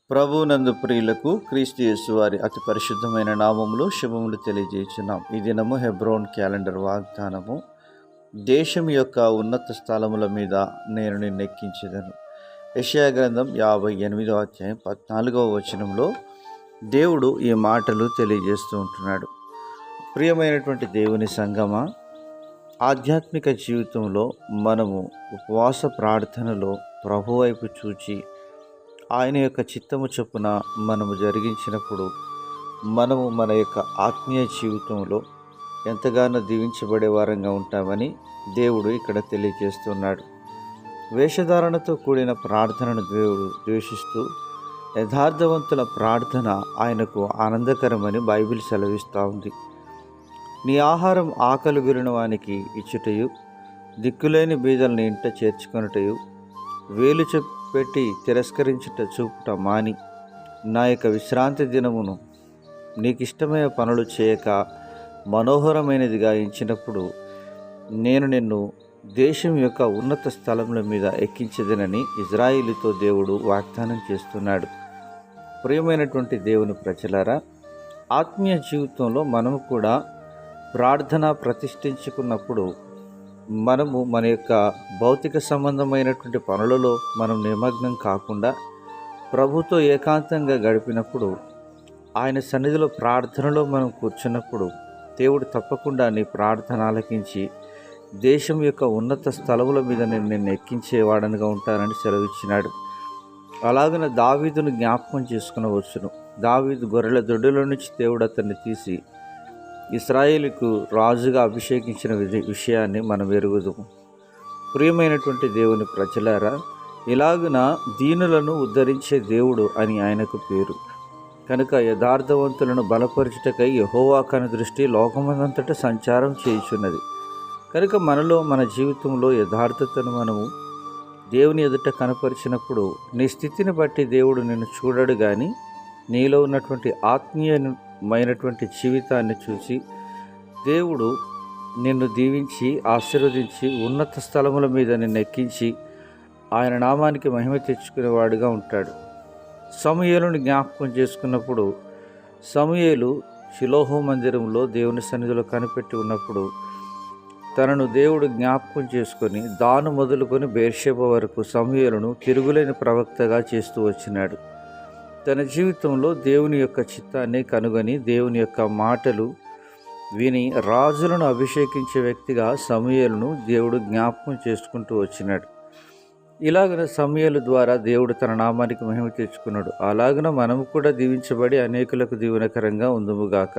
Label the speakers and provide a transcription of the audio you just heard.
Speaker 1: ప్రభువునందు ప్రియులకు క్రీస్తు యేసు వారి అతి పరిశుద్ధమైన నామములో శుభములు తెలియజేస్తున్నాం. ఈ దినము హెబ్రోన్ క్యాలెండర్ వాగ్దానము. దేశం యొక్క ఉన్నత స్థలముల మీద నేను నిన్నెక్కించెదను. యెషయా గ్రంథం 58వ అధ్యాయం 14వ వచనంలో దేవుడు ఈ మాటలు తెలియజేస్తూ ఉంటున్నాడు. ప్రియమైనటువంటి దేవుని సంగమా, ఆధ్యాత్మిక జీవితంలో మనము ఉపవాస ప్రార్థనలో ప్రభు వైపు చూచి ఆయన యొక్క చిత్తము చొప్పున మనము జరిగించినప్పుడు మనము మన యొక్క ఆత్మీయ జీవితంలో ఎంతగానో దీవించబడే వారంగా ఉంటామని దేవుడు ఇక్కడ తెలియజేస్తున్నాడు. వేషధారణతో కూడిన ప్రార్థనను దేవుడు ద్వేషిస్తూ, యథార్థవంతుల ప్రార్థన ఆయనకు ఆనందకరమని బైబిల్ సెలవిస్తూ ఉంది. నీ ఆహారం ఆకలి గురిన వానికి ఇచ్చుటయు, దిక్కులేని బీదల్ని ఇంట చేర్చుకొనుటయు, వేలు పెట్టి తిరస్కరించుట చూపుట మాని, నా యొక్క విశ్రాంతి దినమును నీకిష్టమైన పనులు చేయక మనోహరమైనదిగా ఎంచినప్పుడు నేను నిన్ను దేశం యొక్క ఉన్నత స్థలముల మీద ఎక్కించదనని ఇజ్రాయిలీతో దేవుడు వాగ్దానం చేస్తున్నాడు. ప్రియమైనటువంటి దేవుని ప్రజలారా, ఆత్మీయ జీవితంలో మనము కూడా ప్రార్థన ప్రతిష్ఠించుకున్నప్పుడు మనము మన యొక్క భౌతిక సంబంధమైనటువంటి పనులలో మనం నిమగ్నం కాకుండా ప్రభుతో ఏకాంతంగా గడిపినప్పుడు, ఆయన సన్నిధిలో ప్రార్థనలో మనం కూర్చున్నప్పుడు దేవుడు తప్పకుండా నీ ప్రార్థన ఆలకించి దేశం యొక్క ఉన్నత స్థలముల మీద నిన్ను ఎక్కించేవాడనిగా ఉంటానని సెలవిచ్చినాడు. అలాగనే దావీదును జ్ఞాపకం చేసుకునవచ్చును. దావీదు గొర్రెల దొడ్డిలో నుంచి దేవుడు అతన్ని తీసి ఇశ్రాయేలుకు రాజుగా అభిషేకించిన విషయాన్ని మనం ఎరుగుదుము. ప్రియమైనటువంటి దేవుని ప్రజలారా, ఇలాగున దీనులను ఉద్ధరించే దేవుడు అని ఆయనకు పేరు కనుక యథార్థవంతులను బలపరచుటకై యెహోవా కను దృష్టి లోకమంతటా సంచారం చేయుచున్నది. కనుక మనలో మన జీవితంలో యథార్థతను మనము దేవుని ఎదుట కనపరిచినప్పుడు నీ స్థితిని బట్టి దేవుడు నిన్ను చూడడు, కానీ నీలో ఉన్నటువంటి ఆత్మీయమైనటువంటి జీవితాన్ని చూసి దేవుడు నిన్ను దీవించి ఆశీర్వదించి ఉన్నత స్థలముల మీద నిన్ను ఎక్కించి ఆయన నామానికి మహిమ తెచ్చుకునేవాడుగా ఉంటాడు. సమూయేలును జ్ఞాపకం చేసుకున్నప్పుడు, సమూయేలు షిలోహు మందిరంలో దేవుని సన్నిధిలో కనిపెట్టి ఉన్నప్పుడు తనను దేవుడు జ్ఞాపకం చేసుకొని దాను మొదలుకొని బెర్షెబా వరకు సమూయేలును తిరుగులేని ప్రవక్తగా చేస్తూ వచ్చినాడు. తన జీవితంలో దేవుని యొక్క చిత్తాన్ని కనుగొని దేవుని యొక్క మాటలు విని రాజులను అభిషేకించే వ్యక్తిగా సమూయేలును దేవుడు జ్ఞాపకం చేసుకుంటూ వచ్చినాడు. ఇలాగన సమూయేలు ద్వారా దేవుడు తన నామానికి మహిమ తెచ్చుకున్నాడు. అలాగన మనము కూడా దీవించబడి అనేకులకు దీవెనకరంగా ఉందుముగాక.